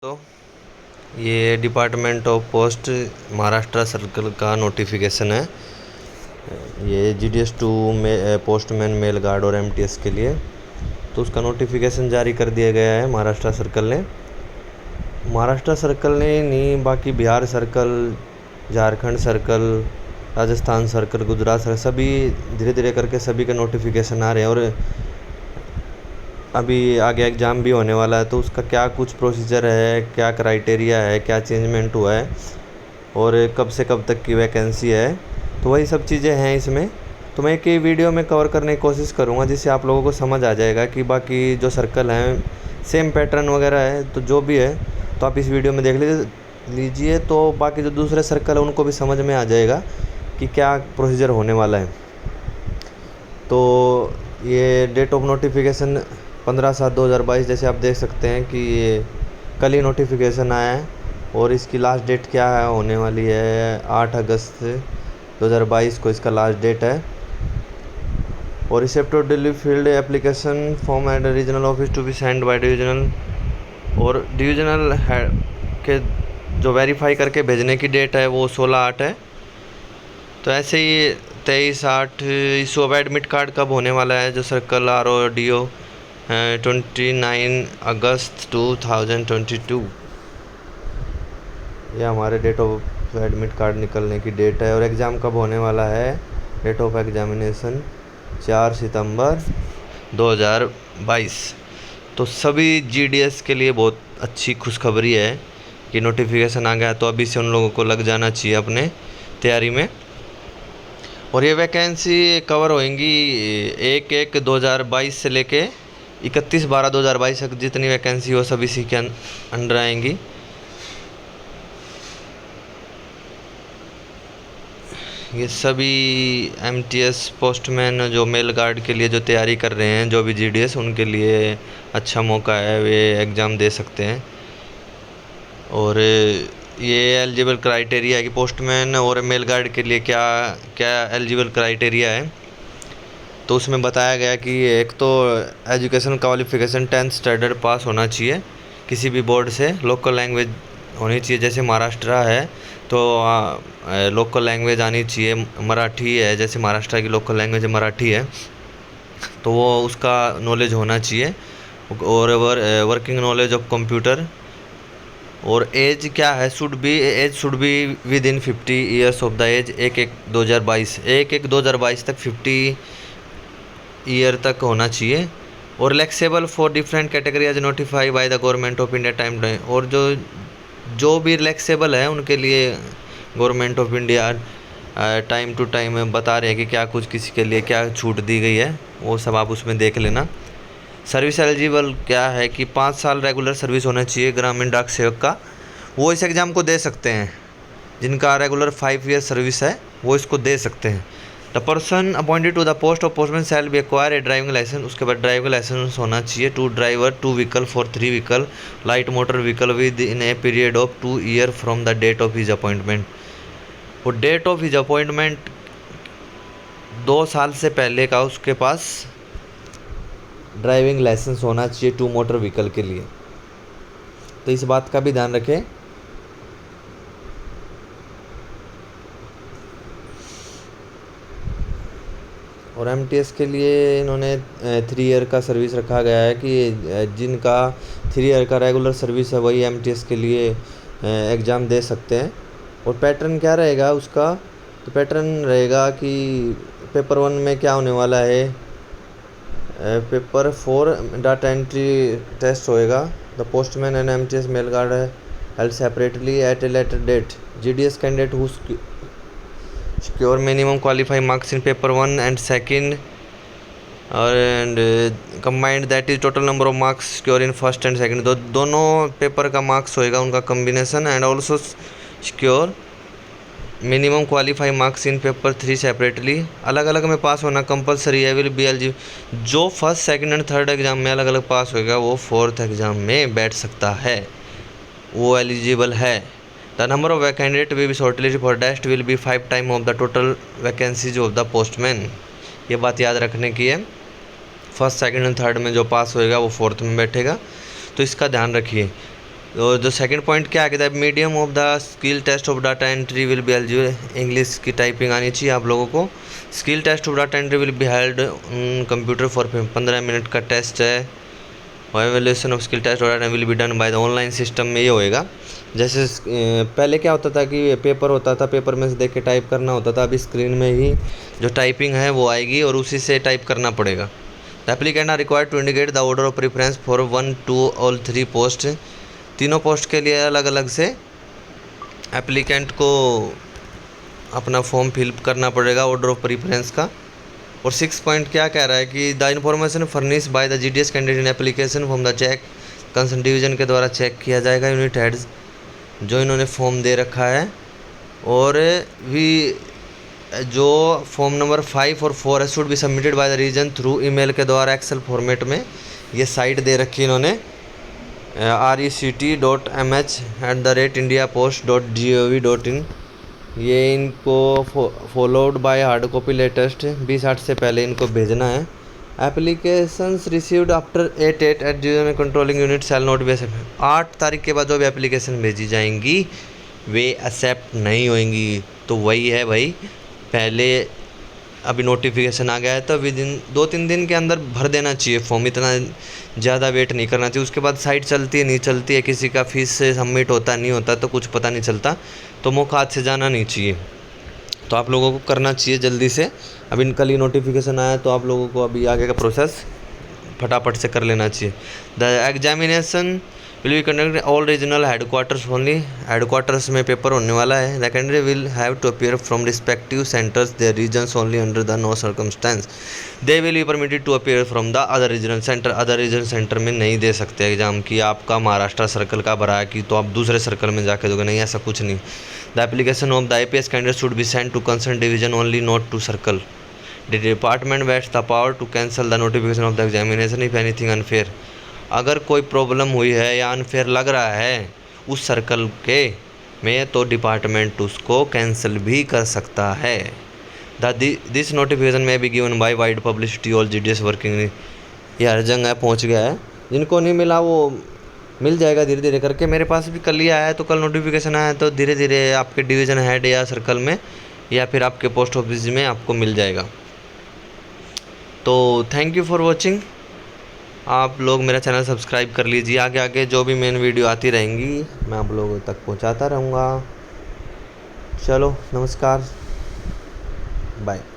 तो ये department of post Maharashtra circle का नोटिफिकेशन है। ये GDS 2 में पोस्टमैन मेल गार्ड और MTS के लिए तो उसका नोटिफिकेशन जारी कर दिया गया है महाराष्ट्र सर्कल ने। महाराष्ट्र सर्कल ने नहीं, बाकी Bihar circle, Jharkhand circle, Rajasthan circle, Gujarat circle, सभी धीरे धीरे करके सभी के नोटिफिकेशन आ रहे हैं। और अभी आगे एग्ज़ाम भी होने वाला है तो उसका क्या कुछ प्रोसीजर है, क्या क्राइटेरिया है, क्या चेंजमेंट हुआ है और कब से कब तक की वैकेंसी है, तो वही सब चीज़ें हैं इसमें। तो मैं एक ही वीडियो में कवर करने की कोशिश करूँगा जिससे आप लोगों को समझ आ जाएगा कि बाकी जो सर्कल हैं सेम पैटर्न वगैरह है, तो जो भी है तो आप इस वीडियो में देख लीजिए तो बाकी जो दूसरे सर्कल है उनको भी समझ में आ जाएगा कि क्या प्रोसीजर होने वाला है। तो ये डेट ऑफ नोटिफिकेशन 15/7/2022 जैसे आप देख सकते हैं कि ये कल ही नोटिफिकेशन आया है और इसकी लास्ट डेट क्या है होने वाली है 8 अगस्त 2022 को इसका लास्ट डेट है। और receptive field application form at regional office to be send by divisional, और डिविजनल के जो वेरीफाई करके भेजने की डेट है वो 16/8 है। तो ऐसे ही 23/8 इशू ऑफ एडमिट कार्ड कब होने वाला है जो सर्कल RODO 29 अगस्त 2022, ये हमारे डेट ऑफ एडमिट कार्ड निकलने की डेट है। और एग्ज़ाम कब होने वाला है, डेट ऑफ एग्जामिनेशन 4 सितंबर 2022। तो सभी GDS के लिए बहुत अच्छी खुशखबरी है कि नोटिफिकेशन आ गया, तो अभी से उन लोगों को लग जाना चाहिए अपने तैयारी में। और ये वैकेंसी कवर होएंगी 1/1/2022 से लेके 31/12/2022 तक जितनी वैकेंसी हो सभी इसी के अंडर आएंगी। ये सभी MTS पोस्टमैन जो मेल गार्ड के लिए जो तैयारी कर रहे हैं, जो भी GDS, उनके लिए अच्छा मौका है, वे एग्ज़ाम दे सकते हैं। और ये एलिजिबल क्राइटेरिया है कि पोस्टमैन और मेल गार्ड के लिए क्या क्या एलिजिबल क्राइटेरिया है। तो उसमें बताया गया कि एक तो एजुकेशन क्वालिफिकेशन 10th स्टैंडर्ड पास होना चाहिए किसी भी बोर्ड से, लोकल लैंग्वेज होनी चाहिए, जैसे महाराष्ट्र है तो लोकल लैंग्वेज आनी चाहिए, मराठी है जैसे महाराष्ट्र की लोकल लैंग्वेज मराठी है तो वो उसका नॉलेज होना चाहिए। और वर्किंग नॉलेज ऑफ कंप्यूटर। और एज क्या है, age should be within 50 years of the age 1/1/2022 तक 50 ईयर तक होना चाहिए। और relaxable for different category as notified by the government of India time, और जो भी रिलैक्सेबल है उनके लिए government of India time to time बता रहे हैं कि क्या कुछ किसी के लिए क्या छूट दी गई है, वो सब आप उसमें देख लेना। सर्विस एलिजिबल क्या है कि 5 साल रेगुलर सर्विस होना चाहिए ग्रामीण डाक सेवक का, वो इस एग्ज़ाम को दे सकते हैं। जिनका रेगुलर 5 ईयर सर्विस है वो इसको दे सकते हैं। The person appointed to the post of postman shall be acquire a driving licence, उसके बाद ड्राइविंग लाइसेंस होना चाहिए। 2 driver 2 vehicle for 3 vehicle light motor vehicle within a period of 2 year from the date of his appointment. वो date of his appointment 2 साल से पहले का उसके पास ड्राइविंग लाइसेंस होना चाहिए 2 मोटर व्हीकल के लिए, तो इस बात का भी ध्यान रखें। और MTS के लिए इन्होंने 3 ईयर का सर्विस रखा गया है कि जिनका 3 ईयर का रेगुलर सर्विस है वही MTS के लिए एग्ज़ाम दे सकते हैं। और पैटर्न क्या रहेगा उसका, तो पैटर्न रहेगा कि पेपर 1 में क्या होने वाला है, पेपर 4 डाटा एंट्री टेस्ट होएगा। The postman and MTS mail guard है held separately at a later date. GDS candidate who secure minimum qualifying marks in paper 1 and second and combined, that is total number of marks secure in first and second, दोनों paper का marks होएगा उनका combination. And also secure minimum qualifying marks in paper 3 separately, अलग अलग में पास होना compulsory है। Will be eligible, जो first second and third exam में अलग अलग पास होएगा वो 4th एग्जाम में बैठ सकता है, वो एलिजिबल है। The number of candidate will be shortlist for test will be 5 time of the total vacancies of the postman. ये बात याद रखने की है, फर्स्ट सेकंड एंड थर्ड में जो पास होएगा वो 4th में बैठेगा, तो इसका ध्यान रखिए। और जो सेकंड पॉइंट क्या है, medium of the skill test of data entry will be eligible. English की टाइपिंग आनी चाहिए आप लोगों को। Skill test of data entry will be held computer for 15 minute का टेस्ट है। Evaluation of skill test of data will be done by the online system में ये होएगा। जैसे पहले क्या होता था कि पेपर होता था, पेपर में से देख के टाइप करना होता था, अभी स्क्रीन में ही जो टाइपिंग है वो आएगी और उसी से टाइप करना पड़ेगा। The applicant are required to indicate the order of preference for 1, 2 और 3 पोस्ट। तीनों पोस्ट के लिए अलग अलग से एप्लीकेंट को अपना फॉर्म फिल करना पड़ेगा ऑर्डर ऑफ प्रेफरेंस का। और 6 पॉइंट क्या कह रहा है कि the information furnish by the GDS candidate in application form the check concern division के द्वारा चेक किया जाएगा यूनिट हेड्स जो इन्होंने फॉर्म दे रखा है। और भी जो फॉर्म नंबर 5 और 4 है should be submitted by the region through email के द्वारा एक्सेल फॉर्मेट में। ये साइट दे रखी इन्होंने rect.mh@indiapost.gov.in। ये इनको followed by hard copy latest 20/8 से पहले इनको भेजना है। Applications received after 8 eight zero controlling unit shall not be accept. 8 तारीख के बाद जो भी एप्लीकेशन भेजी जाएंगी वे एक्सेप्ट नहीं होंगी। तो वही है भाई, पहले अभी नोटिफिकेशन आ गया है तो विद इन 2-3 दिन के अंदर भर देना चाहिए फॉर्म, इतना ज़्यादा वेट नहीं करना चाहिए। उसके बाद साइट चलती है नहीं चलती है, किसी का फीस से सबमिट होता नहीं होता तो कुछ पता नहीं चलता, तो मौका हाथ से जाना नहीं चाहिए। तो आप लोगों को करना चाहिए जल्दी से। अभी कल ही नोटिफिकेशन आया तो आप लोगों को अभी आगे का प्रोसेस फटाफट से कर लेना चाहिए। The examination will be conducted all regional headquarters only. Headquarters में पेपर होने वाला है। The candidate will have to appear from respective centres their regions only under the no circumstance they will be permitted to appear from the other regional centre. Other regional centre में नहीं दे सकते exam की। आपका Maharashtra circle का भरा है कि तो आप दूसरे सर्कल में जाके दोगे, नहीं, ऐसा कुछ नहीं। The application of the IPS candidate should be send to concern division only, not to circle. The department waits the power to cancel the notification of the examination if anything unfair. अगर कोई problem हुई है या unfair लग रहा है उस circle के में तो डिपार्टमेंट उसको कैंसिल भी कर सकता है। दिस नोटिफिकेशन में be given by wide publicity all GDS working. ये हर जगह पहुँच गया है, जिनको नहीं मिला वो मिल जाएगा धीरे धीरे करके। मेरे पास भी कल ही आया है, तो कल नोटिफिकेशन आया तो धीरे धीरे आपके डिवीज़न हेड या सर्कल में या फिर आपके पोस्ट ऑफिस में आपको मिल जाएगा। तो थैंक यू फॉर वॉचिंग। आप लोग मेरा चैनल सब्सक्राइब कर लीजिए। आगे आगे जो भी मेन वीडियो आती रहेंगी मैं आप लोगों तक पहुंचाता रहूँगा। चलो नमस्कार, बाय।